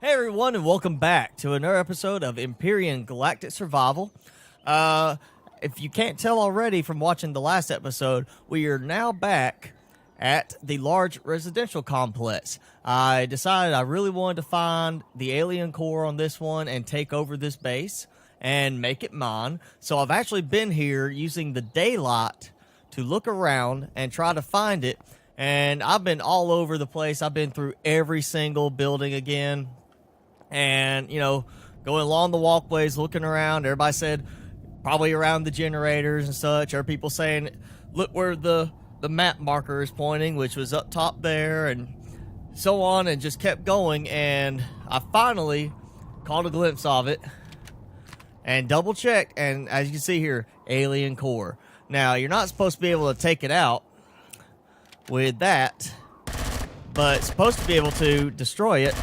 Hey everyone, and welcome back to another episode of Empyrion Galactic Survival. If you can't tell already from watching the last episode, we are now back at the large residential complex. I decided I really wanted to find the alien core on this one and take over this base and make it mine. So I've actually been here using the daylight to look around and try to find it. And I've been all over the place. I've been through every single building again. And, going along the walkways, looking around, everybody said probably around the generators and such. Or people saying, look where the map marker is pointing, which was up top there, and so on, and just kept going. And I finally caught a glimpse of it and double checked. And as you can see here, alien core. Now, you're not supposed to be able to take it out with that, but it's supposed to be able to destroy it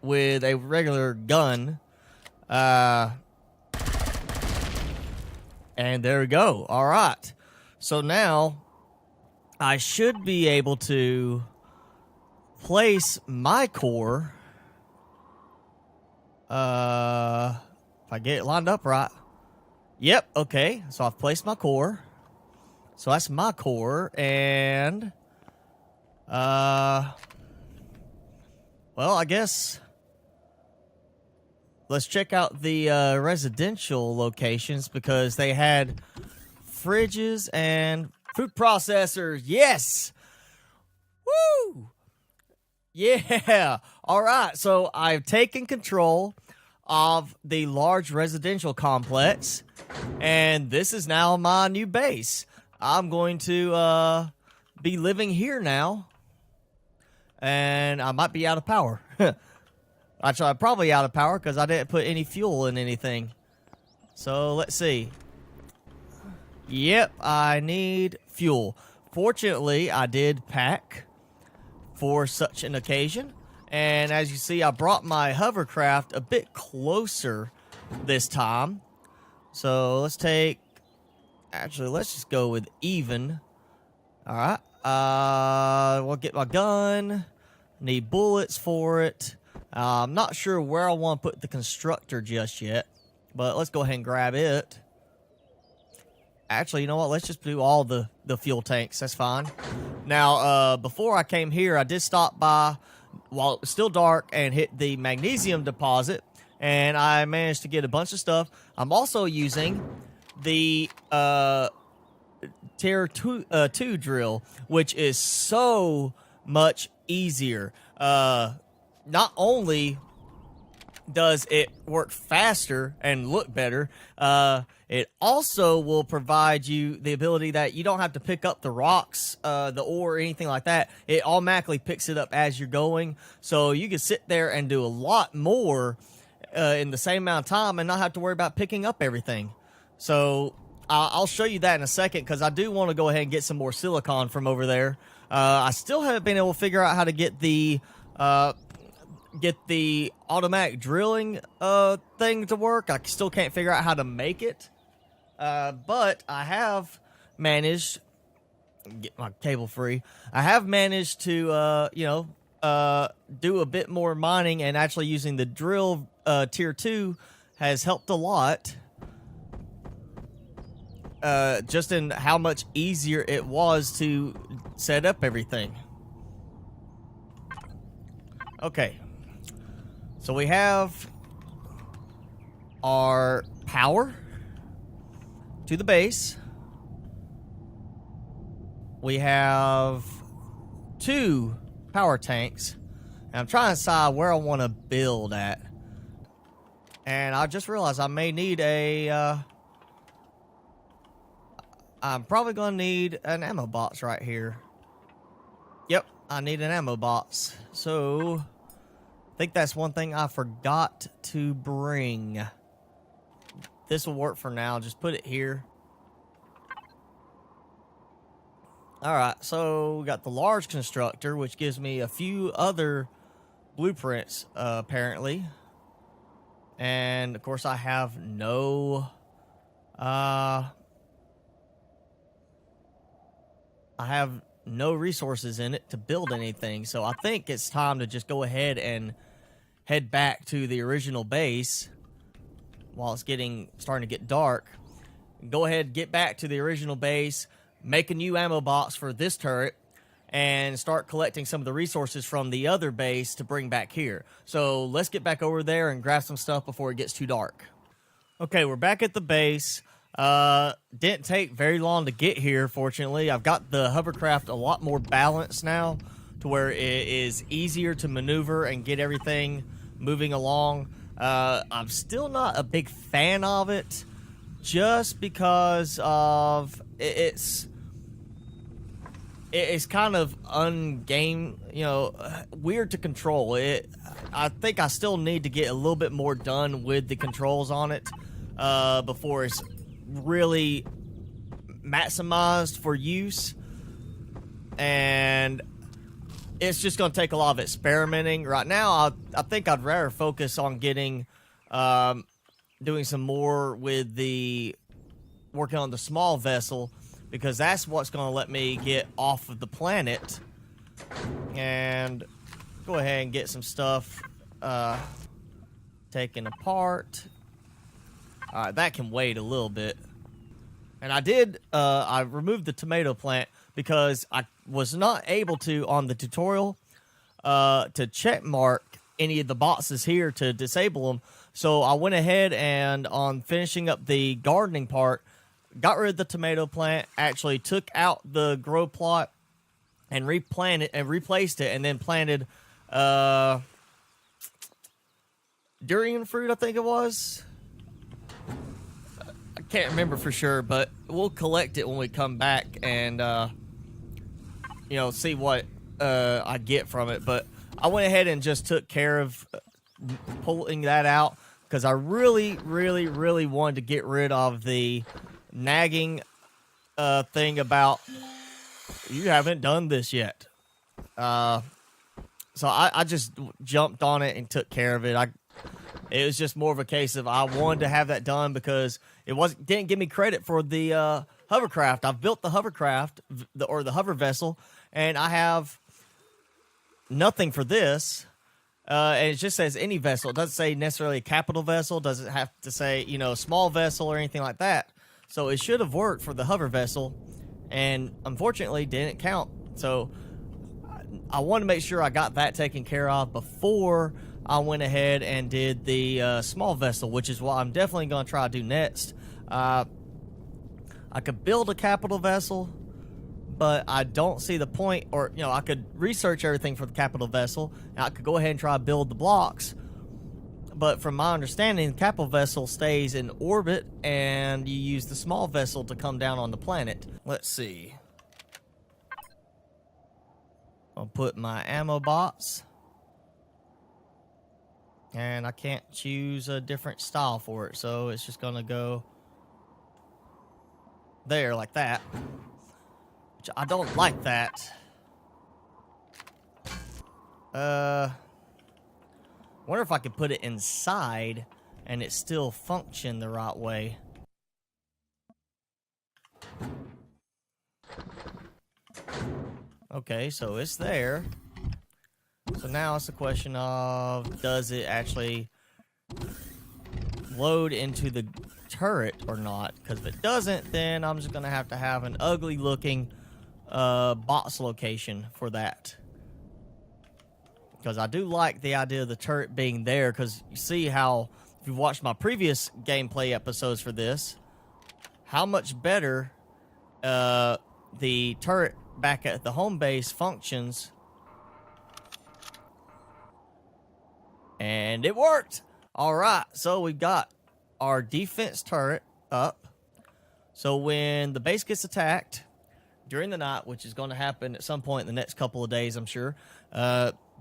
with a regular gun. And there we go. All right. So now I should be able to place my core. If I get it lined up right. Yep. Okay. So I've placed my core. So that's my core. And, well, I guess let's check out the residential locations because they had fridges and food processors. Yes! Woo! Yeah! All right, so I've taken control of the large residential complex, and this is now my new base. I'm going to be living here now, and I might be out of power. Actually, I'm probably out of power because I didn't put any fuel in anything. So, let's see. Yep, I need fuel. Fortunately, I did pack for such an occasion. And as you see, I brought my hovercraft a bit closer this time. So, let's take... Actually, let's just go with even. Alright. We'll get my gun. Need bullets for it. I'm not sure where I want to put the constructor just yet, but let's go ahead and grab it. Actually, you know what? Let's just do all the fuel tanks. That's fine. Now, before I came here, I did stop by while it was still dark and hit the magnesium deposit, and I managed to get a bunch of stuff. I'm also using the Tier 2 drill, which is so much easier. Not only does it work faster and look better, it also will provide you the ability that you don't have to pick up the rocks, the ore, or anything like that. It automatically picks it up as you're going, so you can sit there and do a lot more in the same amount of time and not have to worry about picking up everything. So I'll show you that in a second because I do want to go ahead and get some more silicon from over there. I still haven't been able to figure out how to get the automatic drilling thing to work. I still can't figure out how to make it. But I have managed, get my cable free. I have managed to, do a bit more mining, and actually using the drill tier 2 has helped a lot. Just in how much easier it was to set up everything. Okay. So we have our power to the base. We have 2 power tanks. And I'm trying to decide where I want to build at. And I just realized I may need I'm probably going to need an ammo box right here. Yep, I need an ammo box. So I think that's one thing I forgot to bring. This will work for now. Just put it here. Alright, so we got the large constructor, which gives me a few other blueprints, apparently. And, of course, I have no... I have no resources in it to build anything. So I think it's time to just go ahead and head back to the original base while it's starting to get dark. Go ahead, get back to the original base, make a new ammo box for this turret, and start collecting some of the resources from the other base to bring back here. So let's get back over there and grab some stuff before it gets too dark. Okay, we're back at the base. Didn't take very long to get here, fortunately. I've got the hovercraft a lot more balanced now to where it is easier to maneuver and get everything moving along. I'm still not a big fan of it just because of it's kind of ungame, weird to control. I think I still need to get a little bit more done with the controls on it before it's really maximized for use. And it's just going to take a lot of experimenting. Right now, I think I'd rather focus on getting, doing some more with working on the small vessel, because that's what's going to let me get off of the planet and go ahead and get some stuff taken apart. All right, that can wait a little bit. And I removed the tomato plant because I was not able to, on the tutorial, to check mark any of the boxes here to disable them. So I went ahead and, on finishing up the gardening part, got rid of the tomato plant, actually took out the grow plot and replanted and replaced it, and then planted durian fruit, I think it was. I can't remember for sure, but we'll collect it when we come back and see what I get from it. But I went ahead and just took care of pulling that out because I really, really, really wanted to get rid of the nagging thing about you haven't done this yet. So I just jumped on it and took care of it. It was just more of a case of I wanted to have that done because it didn't give me credit for the hovercraft. I've built the hovercraft or the hover vessel, and I have nothing for this. And it just says any vessel. It doesn't say necessarily a capital vessel. It doesn't have to say, small vessel or anything like that. So it should have worked for the hover vessel, and unfortunately didn't count. So I wanted to make sure I got that taken care of before I went ahead and did the small vessel, which is what I'm definitely going to try to do next. I could build a capital vessel, but I don't see the point, or, I could research everything for the capital vessel, and I could go ahead and try to build the blocks. But from my understanding, the capital vessel stays in orbit, and you use the small vessel to come down on the planet. Let's see. I'll put my ammo box. And I can't choose a different style for it, so it's just going to go there like that. Which I don't like that. Wonder if I could put it inside and it still function the right way. Okay, so it's there. So now it's a question of, does it actually load into the turret or not? Because if it doesn't, then I'm just going to have an ugly looking box location for that. Because I do like the idea of the turret being there, because you see how, if you've watched my previous gameplay episodes for this, how much better the turret back at the home base functions. And it worked! Alright, so we got our defense turret up. So when the base gets attacked during the night, which is going to happen at some point in the next couple of days, I'm sure,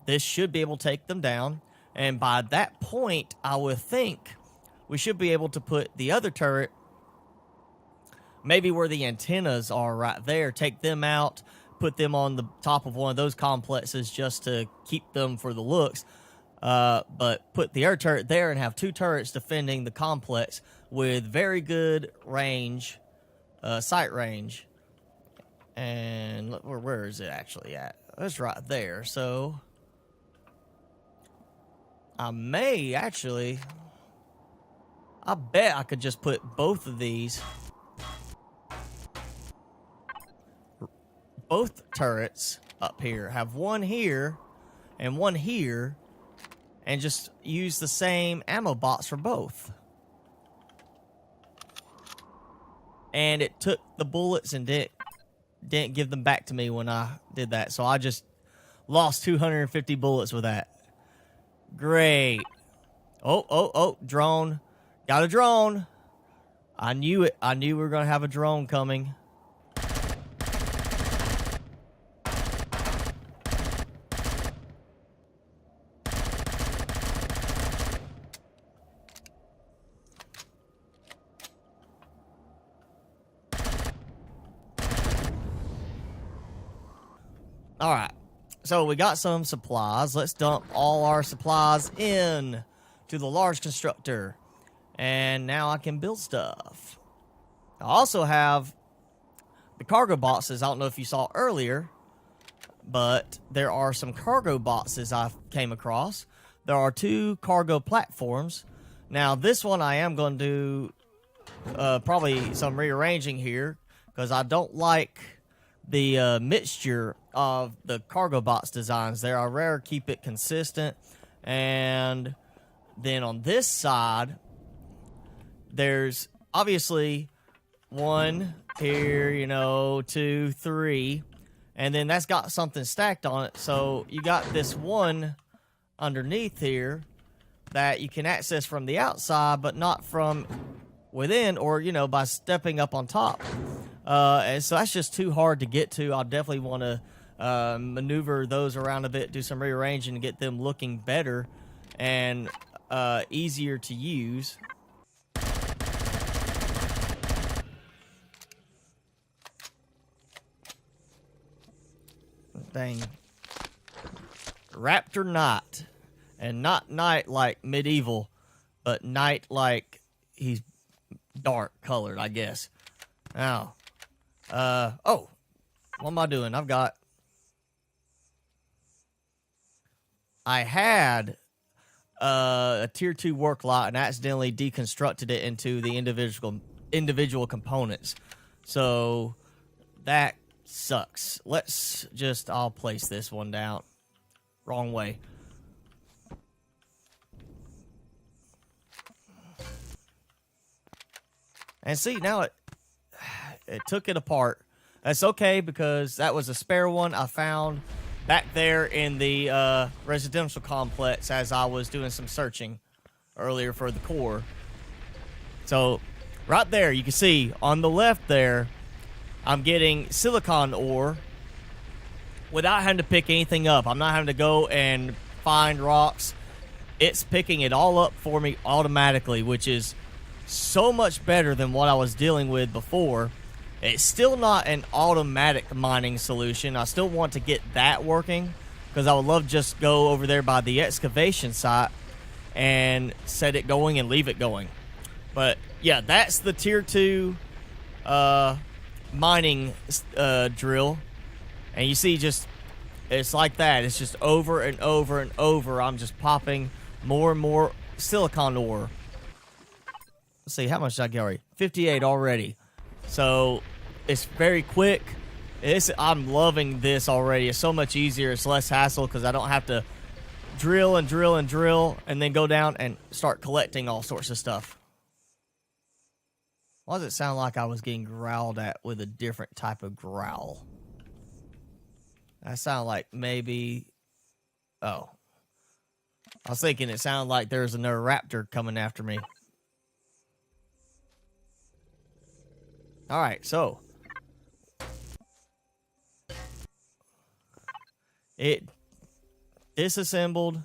this should be able to take them down. And by that point, I would think we should be able to put the other turret maybe where the antennas are right there, take them out, put them on the top of one of those complexes just to keep them for the looks. But put the air turret there and have two turrets defending the complex with very good range, sight range. And where is it actually at? It's right there. So I may actually, I bet I could just put both of these, both turrets up here. Have one here and one here, and just use the same ammo box for both. And it took the bullets and didn't give them back to me when I did that. So I just lost 250 bullets with that. Great. Oh, drone. Got a drone. I knew it. I knew we were going to have a drone coming. All right, so we got some supplies. Let's dump all our supplies in to the large constructor. And now I can build stuff. I also have the cargo boxes. I don't know if you saw earlier, but there are some cargo boxes I came across. There are 2 cargo platforms. Now, this one I am going to do probably some rearranging here because I don't like the mixture of the cargo box designs there. I rather keep it consistent. And then on this side, there's obviously 1 here, you know, 2, 3, and then that's got something stacked on it. So you got this one underneath here that you can access from the outside, but not from within, or, you know, by stepping up on top. And so that's just too hard to get to. I'll definitely want to maneuver those around a bit, do some rearranging to get them looking better and easier to use. Dang. Raptor Knight. And not night like medieval, but night like he's dark colored, I guess. Now, oh, what am I doing? I had a tier 2 work lot and accidentally deconstructed it into the individual components. So that sucks. I'll place this one down. Wrong way. And see, now it took it apart. That's okay because that was a spare one I found back there in the residential complex as I was doing some searching earlier for the core. So right there, you can see on the left there, I'm getting silicon ore without having to pick anything up. I'm not having to go and find rocks. It's picking it all up for me automatically, which is so much better than what I was dealing with before. It's still not an automatic mining solution. I still want to get that working because I would love to just go over there by the excavation site and set it going and leave it going. But yeah, that's the tier 2 mining drill. And you see, just it's like that. It's just over and over and over. I'm just popping more and more silicon ore. Let's see, how much did I get already? 58 already. So it's very quick. I'm loving this already. It's so much easier. It's less hassle because I don't have to drill and drill and drill and then go down and start collecting all sorts of stuff. Why does it sound like I was getting growled at with a different type of growl? That sounded like maybe... Oh. I was thinking it sounded like there's another raptor coming after me. Alright, so... It disassembled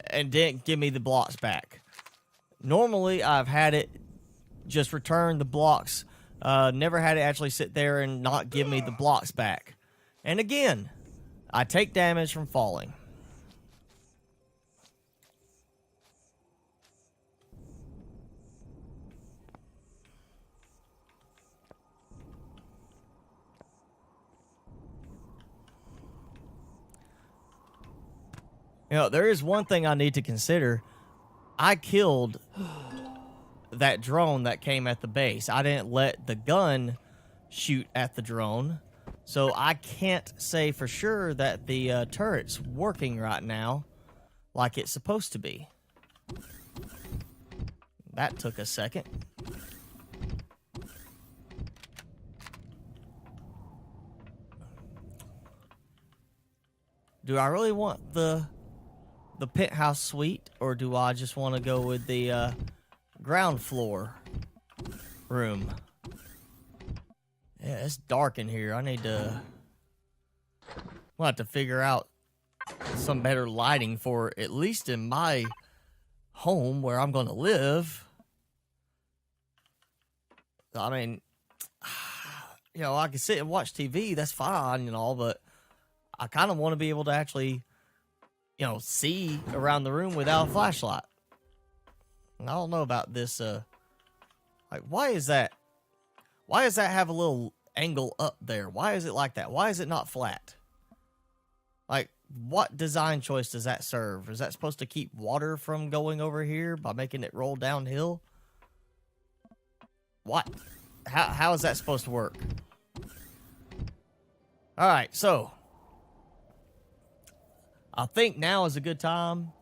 and didn't give me the blocks back. Normally, I've had it just return the blocks. Never had it actually sit there and not give me the blocks back. And again, I take damage from falling. You know, there is one thing I need to consider. I killed that drone that came at the base. I didn't let the gun shoot at the drone. So I can't say for sure that the turret's working right now like it's supposed to be. That took a second. Do I really want the penthouse suite, or do I just want to go with the ground floor room? Yeah, it's dark in here. I need to... We'll have to figure out some better lighting for, at least in my home where I'm going to live. I mean, you know, I can sit and watch TV. That's fine and all, but I kind of want to be able to actually, you know, see around the room without a flashlight. And I don't know about this, like, why is that? Why does that have a little angle up there? Why is it like that? Why is it not flat? Like, what design choice does that serve? Is that supposed to keep water from going over here by making it roll downhill? What? How is that supposed to work? Alright, so I think now is a good time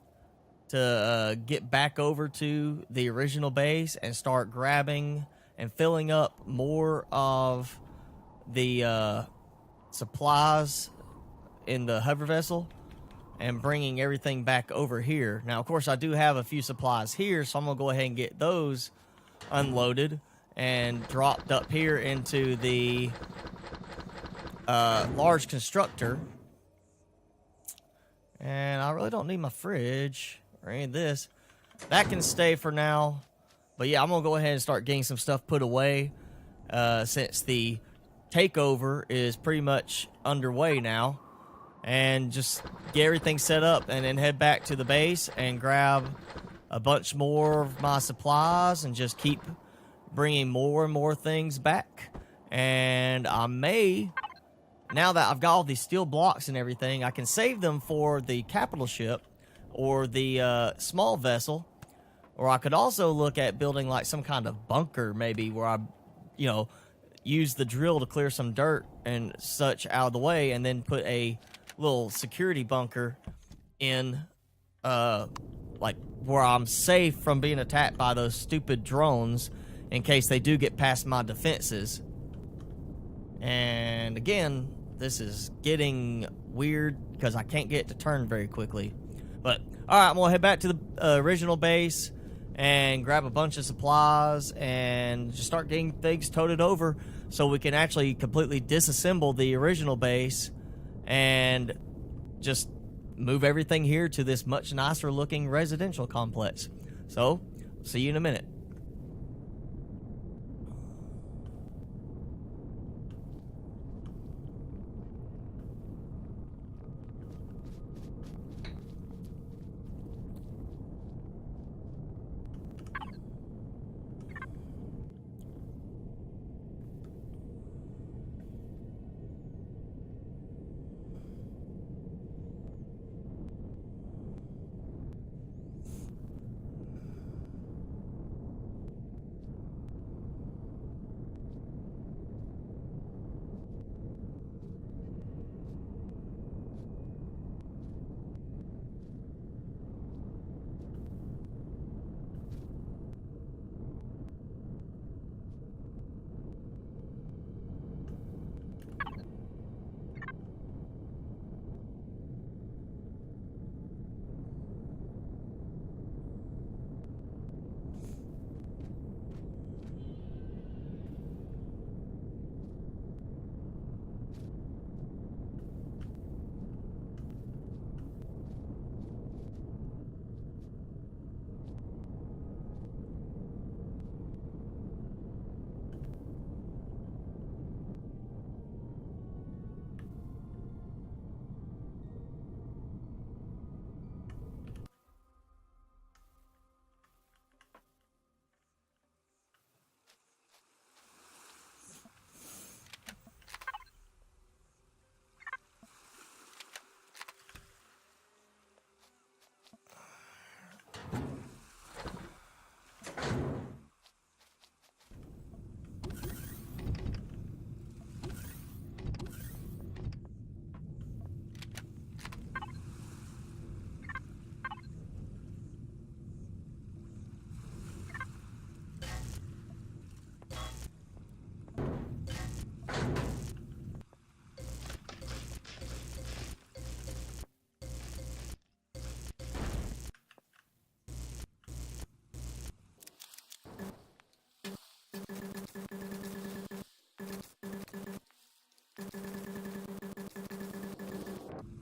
to get back over to the original base and start grabbing and filling up more of the supplies in the hover vessel and bringing everything back over here. Now, of course, I do have a few supplies here, so I'm going to go ahead and get those unloaded and dropped up here into the large constructor. And I really don't need my fridge or any of this. That can stay for now. But yeah, I'm going to go ahead and start getting some stuff put away since the takeover is pretty much underway now. And just get everything set up and then head back to the base and grab a bunch more of my supplies and just keep bringing more and more things back. And I may, now that I've got all these steel blocks and everything, I can save them for the capital ship or the small vessel. Or I could also look at building like some kind of bunker maybe where I, you know, use the drill to clear some dirt and such out of the way and then put a little security bunker in like where I'm safe from being attacked by those stupid drones in case they do get past my defenses. And again, this is getting weird because I can't get it to turn very quickly. But alright, I'm gonna head back to the original base and grab a bunch of supplies and just start getting things toted over so we can actually completely disassemble the original base and just move everything here to this much nicer looking residential complex. So, see you in a minute.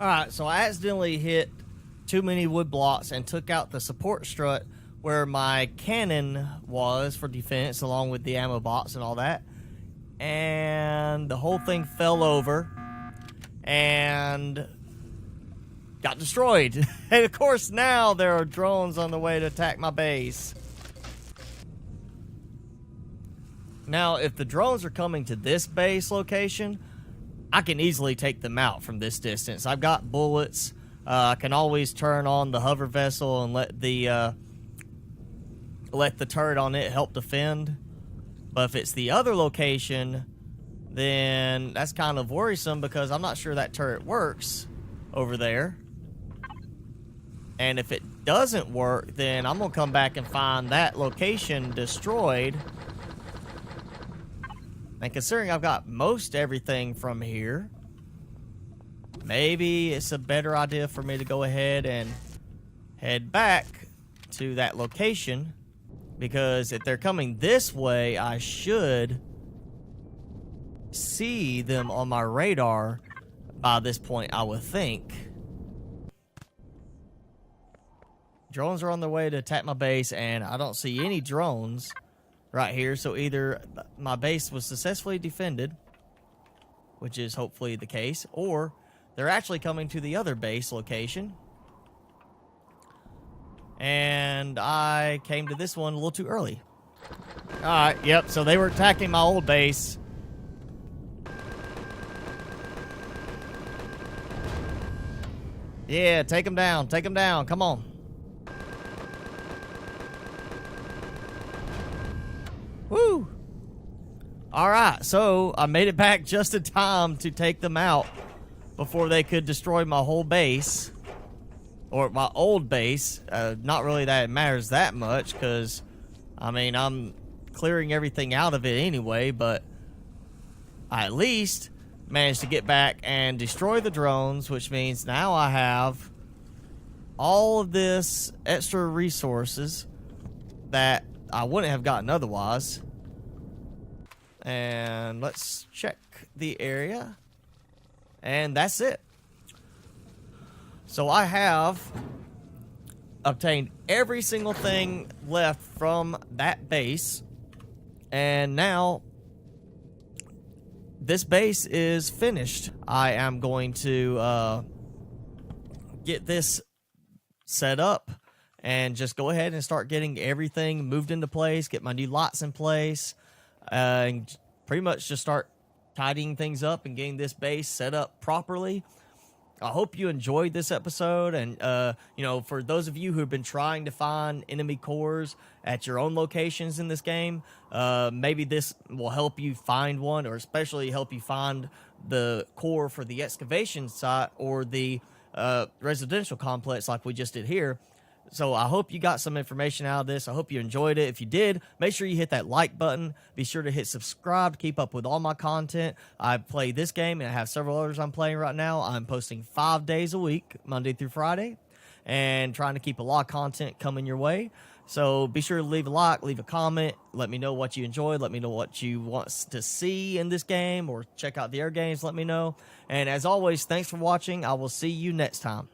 Alright, so I accidentally hit too many wood blocks and took out the support strut where my cannon was for defense, along with the ammo box and all that. And the whole thing fell over and got destroyed. And of course now there are drones on the way to attack my base. Now, if the drones are coming to this base location, I can easily take them out from this distance. I've got bullets. I can always turn on the hover vessel and let the turret on it help defend. But if it's the other location, then that's kind of worrisome because I'm not sure that turret works over there. And if it doesn't work, then I'm going to come back and find that location destroyed. And considering I've got most everything from here, maybe it's a better idea for me to go ahead and head back to that location. Because if they're coming this way, I should see them on my radar by this point, I would think. Drones are on their way to attack my base, and I don't see any drones right here. So either my base was successfully defended, which is hopefully the case, or they're actually coming to the other base location. And I came to this one a little too early. Alright, yep, so they were attacking my old base. Yeah, take them down, come on. Woo! Alright, so I made it back just in time to take them out before they could destroy my whole base. Or my old base. Not really that it matters that much, because, I mean, I'm clearing everything out of it anyway, but I at least managed to get back and destroy the drones, which means now I have all of this extra resources that I wouldn't have gotten otherwise. And let's check the area. And that's it. So I have obtained every single thing left from that base. And now this base is finished. I am going to get this set up and just go ahead and start getting everything moved into place, get my new lots in place, and pretty much just start tidying things up and getting this base set up properly. I hope you enjoyed this episode, and, you know, for those of you who have been trying to find enemy cores at your own locations in this game, maybe this will help you find one, or especially help you find the core for the excavation site or the residential complex like we just did here. So I hope you got some information out of this. I hope you enjoyed it. If you did, make sure you hit that like button. Be sure to hit subscribe to keep up with all my content. I play this game, and I have several others I'm playing right now. I'm posting 5 days a week, Monday through Friday, and trying to keep a lot of content coming your way. So be sure to leave a like, leave a comment. Let me know what you enjoyed. Let me know what you want to see in this game, or check out the other games. Let me know. And as always, thanks for watching. I will see you next time.